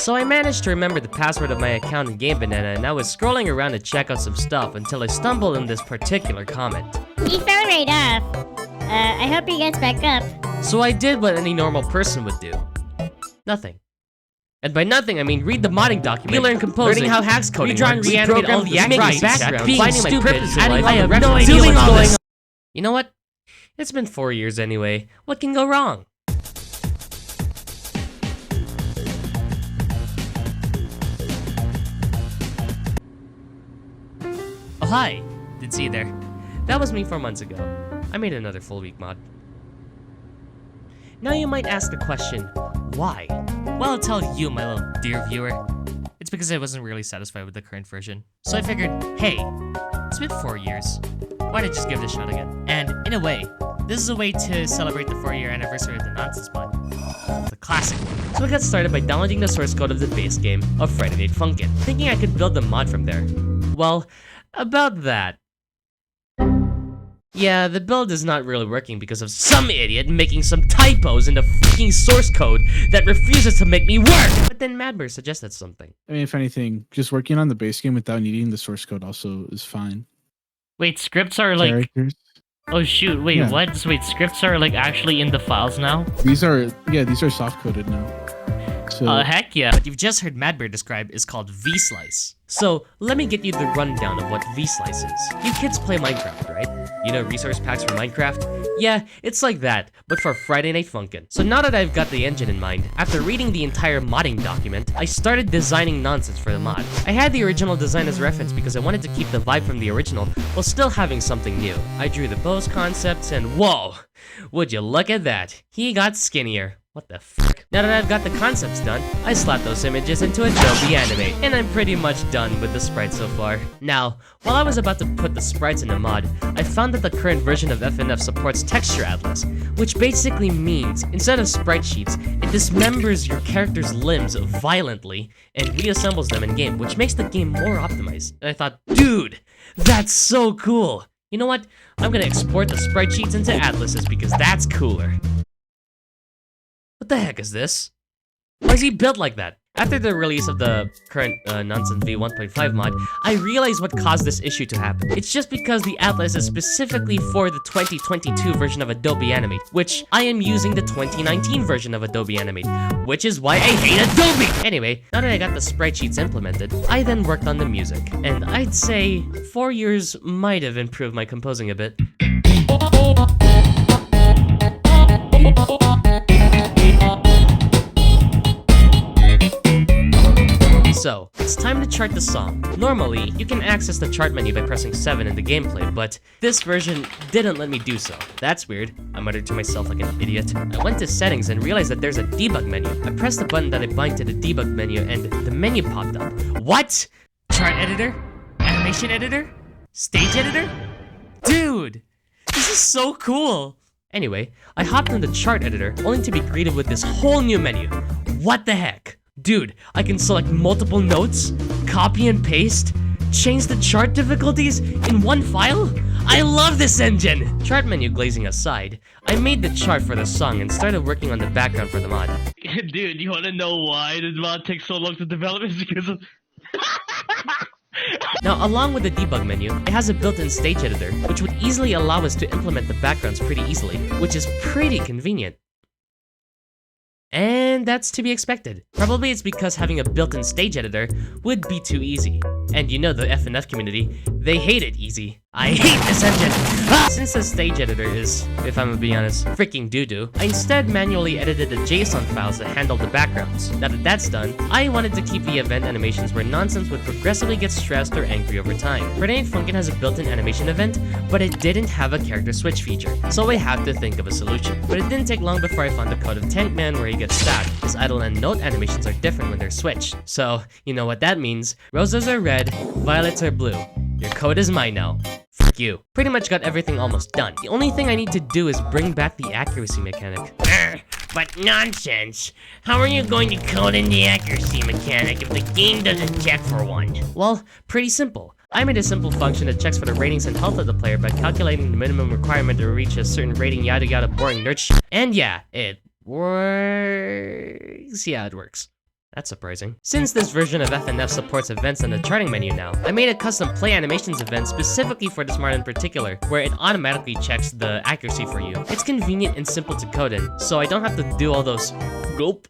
So I managed to remember the password of my account in Game Banana, and I was scrolling around to check out some stuff until I stumbled on this particular comment. He fell right off. I hope he gets back up. So I did what any normal person would do. Nothing. And by nothing, I mean read the modding document, relearn composing, learning how hacks coding works, reanimate all the actors, backgrounds, finding my purpose in life, I have no idea what's going on. You know what? It's been 4 years anyway. What can go wrong? Oh hi! Did see you there. That was me 4 months ago. I made another full week mod. Now you might ask the question, why? Well, I'll tell you, my little dear viewer. It's because I wasn't really satisfied with the current version. So I figured, hey, it's been 4 years. Why not just give it a shot again? And in a way, this is a way to celebrate the 4-year anniversary of the Nonsense mod. The classic one. So I got started by downloading the source code of the base game of Friday Night Funkin', thinking I could build the mod from there. Well, about that. Yeah, the build is not really working because of some idiot making some typos in the freaking source code that refuses to make me work! But then Madbur suggested something. I mean, if anything, just working on the base game without needing the source code also is fine. Wait, scripts are like... Characters. Oh shoot, wait, Yeah. what? So wait, scripts are like actually in the files now? These are soft-coded now. So, Heck yeah. What you've just heard Madbur describe is called V-Slice. So, let me get you the rundown of what V-Slice is. You kids play Minecraft, right? You know resource packs for Minecraft? Yeah, it's like that, but for Friday Night Funkin'. So now that I've got the engine in mind, after reading the entire modding document, I started designing nonsense for the mod. I had the original design as reference because I wanted to keep the vibe from the original while still having something new. I drew the pose concepts and whoa! Would you look at that? He got skinnier. What the fuck? Now that I've got the concepts done, I slapped those images into Adobe Animate, and I'm pretty much done with the sprites so far. Now, while I was about to put the sprites in the mod, I found that the current version of FNF supports Texture Atlas, which basically means, instead of sprite sheets, it dismembers your character's limbs violently and reassembles them in-game, which makes the game more optimized. And I thought, dude, that's so cool! You know what? I'm gonna export the sprite sheets into atlases because that's cooler. What the heck is this? Why is he built like that? After the release of the current Nonsense V 1.5 mod, I realized what caused this issue to happen. It's just because the atlas is specifically for the 2022 version of Adobe Animate, which I am using the 2019 version of Adobe Animate, which is why I hate Adobe! Anyway, now that I got the sprite sheets implemented, I then worked on the music, and I'd say 4 years might have improved my composing a bit. So, it's time to chart the song. Normally, you can access the chart menu by pressing 7 in the gameplay, but this version didn't let me do so. That's weird, I muttered to myself like an idiot. I went to settings and realized that there's a debug menu. I pressed the button that I bind to the debug menu and the menu popped up. What? Chart editor? Animation editor? Stage editor? Dude! This is so cool! Anyway, I hopped on the chart editor only to be greeted with this whole new menu. What the heck? Dude, I can select multiple notes, copy and paste, change the chart difficulties in one file? I love this engine! Chart menu glazing aside, I made the chart for the song and started working on the background for the mod. Dude, you wanna know why this mod takes so long to develop? It's because of... Now, along with the debug menu, it has a built-in stage editor, which would easily allow us to implement the backgrounds pretty easily, which is pretty convenient. And that's to be expected. Probably it's because having a built-in stage editor would be too easy. And you know the FNF community, they hate it easy. I hate this engine! Ah! Since the stage editor is, if I'm gonna be honest, freaking doo-doo, I instead manually edited the JSON files that handle the backgrounds. Now that that's done, I wanted to keep the event animations where nonsense would progressively get stressed or angry over time. Friday Night Funkin' has a built-in animation event, but it didn't have a character switch feature, so I had to think of a solution. But it didn't take long before I found the code of Tank Man where he gets stabbed. His idle and note animations are different when they're switched. So, you know what that means. Roses are red, violets are blue. Your code is mine now. Fuck you. Pretty much got everything almost done. The only thing I need to do is bring back the accuracy mechanic. But nonsense! How are you going to code in the accuracy mechanic if the game doesn't check for one? Well, pretty simple. I made a simple function that checks for the ratings and health of the player by calculating the minimum requirement to reach a certain rating, yada yada boring nerd shit. And yeah, it works. Yeah, it works. That's surprising. Since this version of FNF supports events in the charting menu now, I made a custom play animations event specifically for this Smart in particular, where it automatically checks the accuracy for you. It's convenient and simple to code in, so I don't have to do all those gulp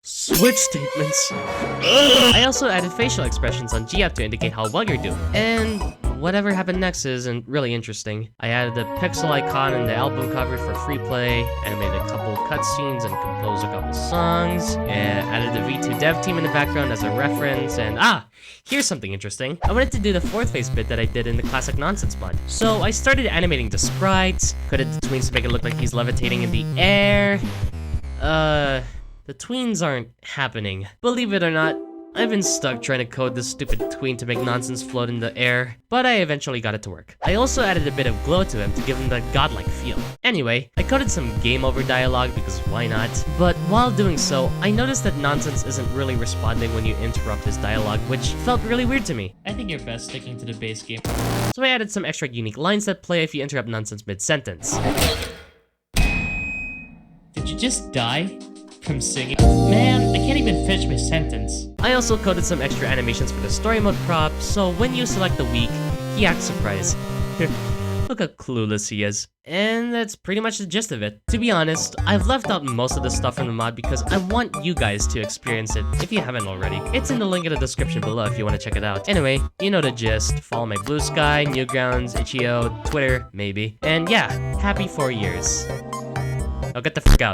switch statements. I also added facial expressions on GF to indicate how well you're doing. And whatever happened next isn't really interesting. I added the pixel icon in the album cover for free play, animated a couple cutscenes and composed a couple songs, and added the V2 dev team in the background as a reference, and here's something interesting. I wanted to do the fourth phase bit that I did in the classic Nonsense mod. So I started animating the sprites, coded the tweens to make it look like he's levitating in the air. The tweens aren't happening. Believe it or not, I've been stuck trying to code this stupid tween to make Nonsense float in the air, but I eventually got it to work. I also added a bit of glow to him to give him the godlike feel. Anyway, I coded some game over dialogue because why not? But while doing so, I noticed that Nonsense isn't really responding when you interrupt his dialogue, which felt really weird to me. I think you're best sticking to the base game. So I added some extra unique lines that play if you interrupt Nonsense mid-sentence. Did you just die? From singing? Man, I can't even finish my sentence. I also coded some extra animations for the story mode prop, so when you select the week, he acts surprised. Look how clueless he is. And that's pretty much the gist of it. To be honest, I've left out most of the stuff from the mod because I want you guys to experience it if you haven't already. It's in the link in the description below if you want to check it out. Anyway, you know the gist. Follow my Blue Sky, Newgrounds, Itch.io, Twitter, maybe. And yeah, happy 4 years. Now get the fuck out.